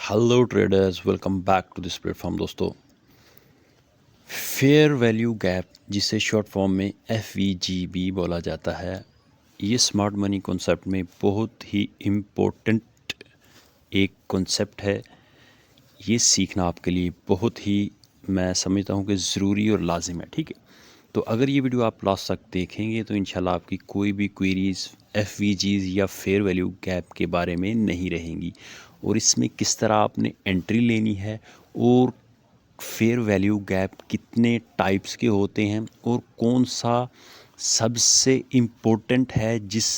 Hello traders, welcome back to this platform. दोस्तों, fair value gap, जिसे short form में FVGB बोला जाता है, ये स्मार्ट मनी कॉन्सेप्ट में बहुत ही इम्पोर्टेंट एक कॉन्सेप्ट है। ये सीखना आपके लिए बहुत ही, मैं समझता हूँ कि ज़रूरी और लाजिम है। ठीक है, तो अगर ये वीडियो आप लास्ट तक देखेंगे तो इंशाल्लाह आपकी कोई भी क्वेरीज़ FVGs या फेयर वैल्यू गैप के बारे में नहीं रहेंगी, और इसमें किस तरह आपने एंट्री लेनी है, और फेयर वैल्यू गैप कितने टाइप्स के होते हैं, और कौन सा सबसे इम्पोर्टेंट है जिस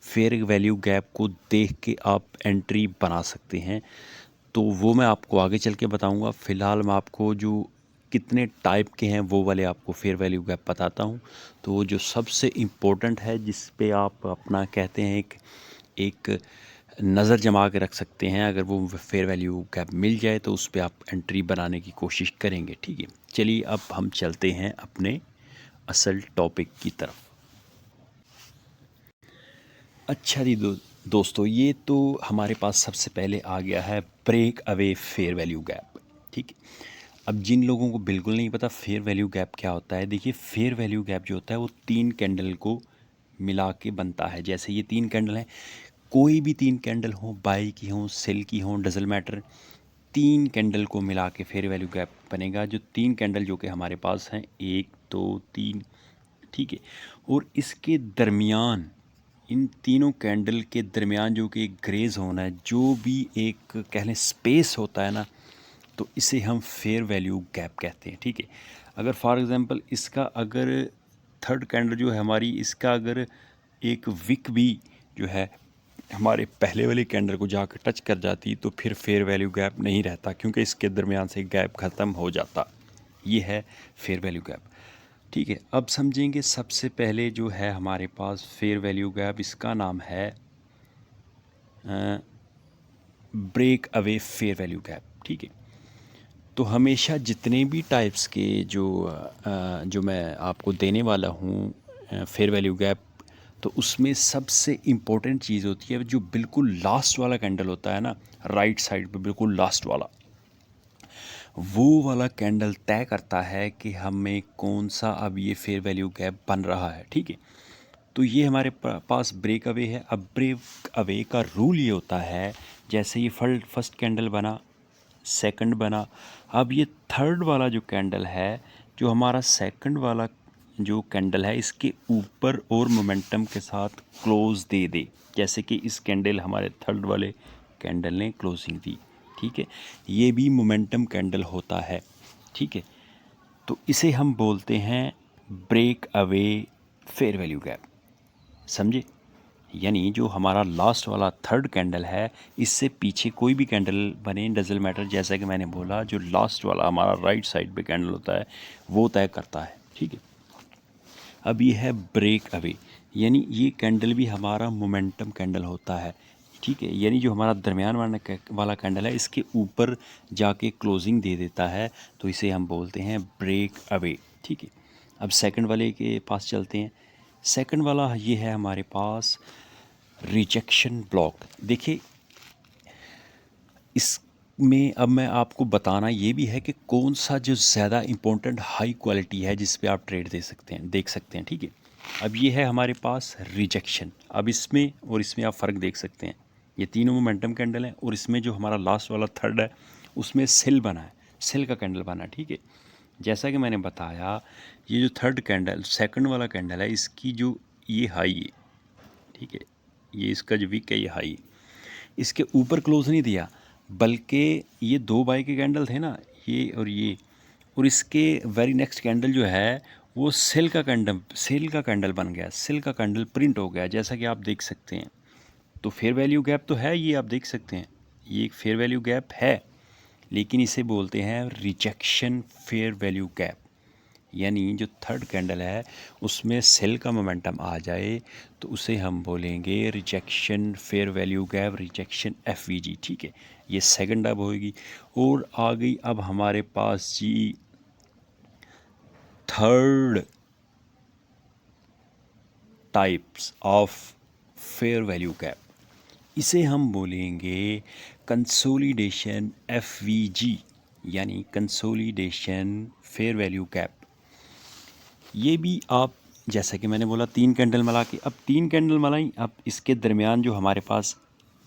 फेयर वैल्यू गैप को देख के आप एंट्री बना सकते हैं, तो वो मैं आपको आगे चल के बताऊंगा। फ़िलहाल मैं आपको जो कितने टाइप के हैं वो वाले आपको फेयर वैल्यू गैप बताता हूँ। तो वो जो सबसे इम्पोर्टेंट है, जिस पे आप अपना कहते हैं एक नज़र जमा के रख सकते हैं, अगर वो फेयर वैल्यू गैप मिल जाए तो उस पर आप एंट्री बनाने की कोशिश करेंगे। ठीक है, चलिए अब हम चलते हैं अपने असल टॉपिक की तरफ। अच्छा जी दोस्तों, ये तो हमारे पास सबसे पहले आ गया है break away fair value gap. ठीक है, अब जिन लोगों को बिल्कुल नहीं पता फेयर वैल्यू गैप क्या होता है, देखिए फेयर वैल्यू गैप जो होता है वो तीन कैंडल को मिला के बनता है। जैसे ये तीन कैंडल हैं, कोई भी तीन कैंडल हो, बाई की हो, सेल की हो, डजल मैटर, तीन कैंडल को मिला के फेयर वैल्यू गैप बनेगा। जो तीन कैंडल जो कि हमारे पास हैं, एक दो तीन, ठीक है, और इसके दरमियान, इन तीनों कैंडल के दरमियान जो कि एक ग्रेज होना है, जो भी एक कह लें स्पेस होता है ना, तो इसे हम फेयर वैल्यू गैप कहते हैं। ठीक है, अगर फॉर एग्ज़ाम्पल इसका अगर थर्ड कैंडल जो है हमारी, इसका अगर एक विक भी जो है हमारे पहले वाले कैंडल को जाकर टच कर जाती, तो फिर फेयर वैल्यू गैप नहीं रहता, क्योंकि इसके दरमियान से गैप ख़त्म हो जाता। ये है फेयर वैल्यू गैप। ठीक है, अब समझेंगे। सबसे पहले जो है हमारे पास फेयर वैल्यू गैप, इसका नाम है break away fair value gap. ठीक है, तो हमेशा जितने भी टाइप्स के जो मैं आपको देने वाला हूँ फेयर वैल्यू गैप, तो उसमें सबसे इम्पोर्टेंट चीज़ होती है जो बिल्कुल लास्ट वाला कैंडल होता है ना, राइट साइड पे बिल्कुल लास्ट वाला, वो वाला कैंडल तय करता है कि हमें कौन सा अब ये फेयर वैल्यू गैप बन रहा है। ठीक है, तो ये हमारे पास ब्रेक अवे है। अब ब्रेक अवे का रूल ये होता है, जैसे ये फर्स्ट कैंडल बना, सेकंड बना, अब ये थर्ड वाला जो कैंडल है, जो हमारा सेकंड वाला जो कैंडल है, इसके ऊपर और मोमेंटम के साथ क्लोज दे दे। जैसे कि इस कैंडल, हमारे थर्ड वाले कैंडल ने क्लोजिंग दी। ठीक है, ये भी मोमेंटम कैंडल होता है। ठीक है, तो इसे हम बोलते हैं break away fair value gap. समझे? यानी जो हमारा लास्ट वाला थर्ड कैंडल है, इससे पीछे कोई भी कैंडल बने, डजल मैटर, जैसा कि मैंने बोला, जो लास्ट वाला हमारा राइट साइड पे कैंडल होता है वो तय करता है। ठीक है, अब ये है ब्रेक अवे, यानी ये कैंडल भी हमारा मोमेंटम कैंडल होता है। ठीक है, यानी जो हमारा दरमियान वाला कैंडल है, इसके ऊपर जाके क्लोजिंग दे देता है, तो इसे हम बोलते हैं ब्रेक अवे। ठीक है, अब सेकंड वाले के पास चलते हैं। सेकंड वाला ये है हमारे पास रिजेक्शन ब्लॉक। देखिए, इसमें अब मैं आपको बताना ये भी है कि कौन सा जो ज़्यादा इम्पोर्टेंट हाई क्वालिटी है जिस पे आप ट्रेड दे सकते हैं, देख सकते हैं। ठीक है, अब ये है हमारे पास रिजेक्शन। अब इसमें और इसमें आप फ़र्क देख सकते हैं, ये तीनों मोमेंटम कैंडल हैं, और इसमें जो हमारा लास्ट वाला थर्ड है, उसमें सेल बना है, सेल का कैंडल बना है। ठीक है, जैसा कि मैंने बताया, ये जो थर्ड कैंडल, सेकंड वाला कैंडल है, इसकी जो ये हाई है, ठीक है, ये इसका जो वीक है, ये हाई, इसके ऊपर क्लोज नहीं दिया, बल्कि ये दो बाई के कैंडल थे ना, ये और ये, और इसके वेरी नेक्स्ट कैंडल जो है वो सेल का कैंडल बन गया, सेल का कैंडल प्रिंट हो गया, जैसा कि आप देख सकते हैं। तो फेयर वैल्यू गैप तो है, ये आप देख सकते हैं, ये एक फेयर वैल्यू गैप है, लेकिन इसे बोलते हैं रिजेक्शन फेयर वैल्यू गैप। यानी जो थर्ड कैंडल है उसमें सेल का मोमेंटम आ जाए, तो उसे हम बोलेंगे rejection fair value gap, rejection FVG। ठीक है, ये सेकंड अब होगी। और आ गई अब हमारे पास जी third types of fair value gap, इसे हम बोलेंगे कंसोलिडेशन FVG यानी कंसोलिडेशन फेयर वैल्यू गैप। ये भी आप जैसा कि मैंने बोला 3 कैंडल मिला के, अब 3 कैंडल मिलाई, अब इसके दरमियान जो हमारे पास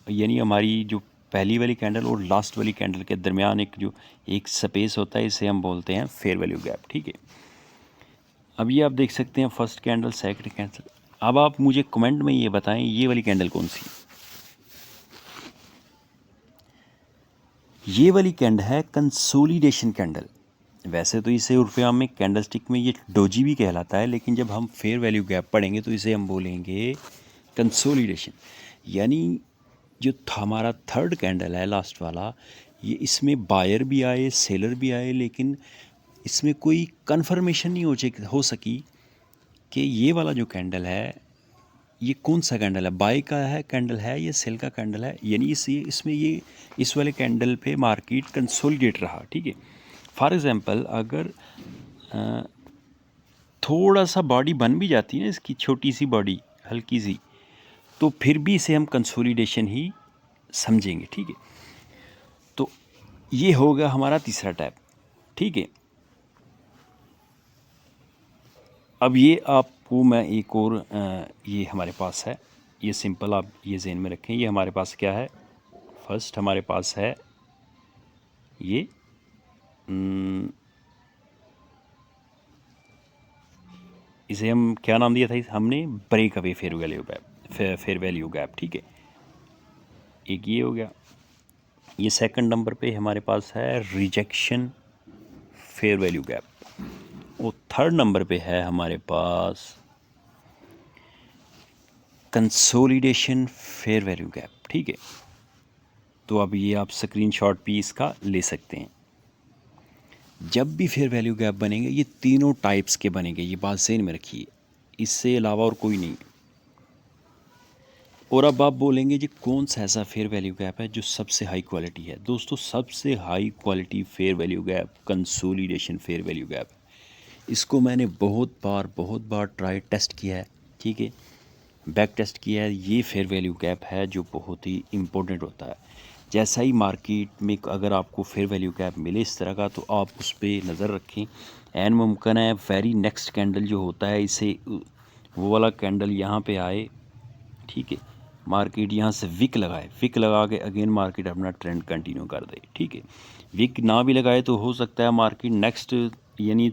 यानी हमारी जो पहली वाली कैंडल और लास्ट वाली कैंडल के दरमियान एक स्पेस होता है, इसे हम बोलते हैं फेयर वैल्यू गैप। ठीक है, अब ये आप देख सकते हैं फर्स्ट कैंडल, सेकंड कैंडल। अब आप मुझे कमेंट में ये बताएं ये वाली कैंडल कौन सी। ये वाली कैंडल है कंसोलिडेशन कैंडल। वैसे तो इसे उर्फे आम में कैंडल स्टिक में ये डोजी भी कहलाता है, लेकिन जब हम फेयर वैल्यू गैप पढ़ेंगे तो इसे हम बोलेंगे कंसोलिडेशन। यानी जो हमारा थर्ड कैंडल है लास्ट वाला, ये इसमें बायर भी आए सेलर भी आए, लेकिन इसमें कोई कन्फर्मेशन नहीं हो सकी कि ये वाला जो कैंडल है ये कौन सा कैंडल है, बाय का है कैंडल है या सेल का कैंडल है। यानी इसमें ये इस वाले कैंडल पे मार्केट कंसोलिडेट रहा। ठीक है, फॉर एग्ज़ाम्पल अगर थोड़ा सा बॉडी बन भी जाती है ना, इसकी छोटी सी बॉडी हल्की सी, तो फिर भी इसे हम कंसोलिडेशन ही समझेंगे। ठीक है, तो ये होगा हमारा तीसरा टाइप। ठीक है, अब ये आपको मैं एक और ये हमारे पास है, ये सिंपल आप ये ज़हन में रखें। ये हमारे पास क्या है, फर्स्ट हमारे पास है ये इसे हम क्या नाम दिया था हमने, break away fair value gap, fair value gap. ठीक है, एक ये हो गया। ये सेकंड नंबर पे हमारे पास है रिजेक्शन फेयर वैल्यू गैप, और थर्ड नंबर पे है हमारे पास कंसोलिडेशन फेयर वैल्यू गैप। ठीक है, तो अब ये आप स्क्रीनशॉट भी इसका ले सकते हैं। जब भी फेयर वैल्यू गैप बनेंगे ये तीनों टाइप्स के बनेंगे, ये बात ज़हन में रखिए, इससे अलावा और कोई नहीं। और अब आप बोलेंगे जी कौन सा ऐसा फेयर वैल्यू गैप है जो सबसे हाई क्वालिटी है। दोस्तों, सबसे high quality fair value gap consolidation fair value gap. इसको मैंने बहुत बार ट्राई टेस्ट किया है। ठीक है, बैक टेस्ट किया है। ये फेयर वैल्यू गैप है जो बहुत ही इम्पोर्टेंट होता है। जैसा ही मार्केट में अगर आपको फेयर वैल्यू गैप मिले इस तरह का, तो आप उस पर नज़र रखें। एन मुमकिन है वेरी नेक्स्ट कैंडल जो होता है इसे वो वाला कैंडल यहाँ पे आए। ठीक है, मार्केट यहाँ से विक लगाए, विक लगा के अगेन मार्केट अपना ट्रेंड कंटिन्यू कर दे। ठीक है, विक ना भी लगाए तो हो सकता है मार्केट नेक्स्ट यानी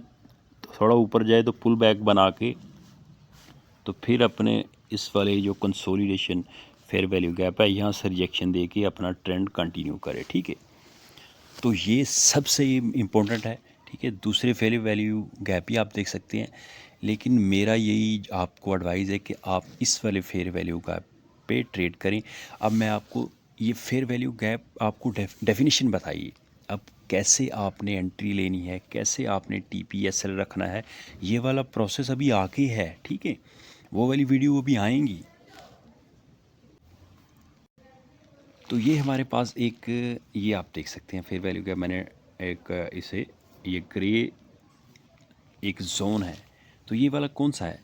थोड़ा ऊपर जाए तो पुल बैक बना के तो फिर अपने इस वाले जो कंसोलिडेशन फेयर वैल्यू गैप है यहाँ से रिजेक्शन दे के अपना ट्रेंड कंटिन्यू करे। ठीक है, तो ये सबसे इम्पोर्टेंट है। ठीक है, दूसरे फेयर वैल्यू गैप भी आप देख सकते हैं, लेकिन मेरा यही आपको एडवाइस है कि आप इस वाले फेयर वैल्यू गैप पे ट्रेड करें। अब मैं आपको ये फेयर वैल्यू गैप आपको डेफिनेशन बताइए, अब कैसे आपने एंट्री लेनी है, कैसे आपने TPSL रखना है, ये वाला प्रोसेस अभी आगे है। ठीक है, वो वाली वीडियो अभी आएंगी। तो ये हमारे पास एक ये आप देख सकते हैं फेयर वैल्यू गैप। मैंने एक इसे ये ग्रे एक जोन है, तो ये वाला कौन सा है,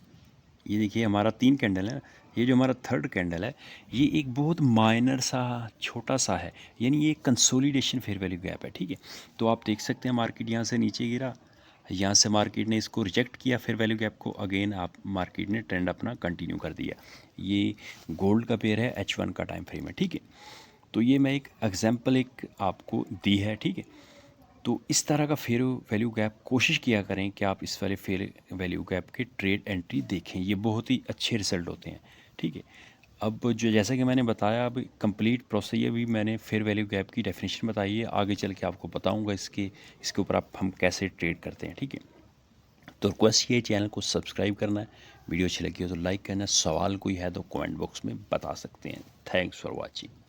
ये देखिए हमारा 3 कैंडल है। ये जो हमारा थर्ड कैंडल है ये एक बहुत माइनर सा छोटा सा है, यानी ये कंसोलिडेशन फेयर वैल्यू गैप है। ठीक है, तो आप देख सकते हैं मार्केट यहाँ से नीचे गिरा, यहाँ से मार्केट ने इसको रिजेक्ट किया फेयर वैल्यू गैप को, अगेन आप मार्केट ने ट्रेंड अपना कंटिन्यू कर दिया। ये गोल्ड का पेयर है H1 का टाइम फ्रेम है। ठीक है, तो ये मैं एक एग्जांपल एक आपको दी है। ठीक है, तो इस तरह का फेयर वैल्यू गैप कोशिश किया करें कि आप इस वाले फेयर वैल्यू गैप के ट्रेड एंट्री देखें, ये बहुत ही अच्छे रिजल्ट होते हैं। ठीक है, अब जो जैसा कि मैंने बताया, अब कंप्लीट प्रोसेस ये भी मैंने फेयर वैल्यू गैप की डेफिनेशन बताई है, आगे चल के आपको बताऊंगा इसके ऊपर आप हम कैसे ट्रेड करते हैं। ठीक है, तो रिक्वेस्ट ये चैनल को सब्सक्राइब करना है, वीडियो अच्छी लगी हो तो लाइक करना, सवाल कोई है तो कमेंट बॉक्स में बता सकते हैं। Thanks for watching.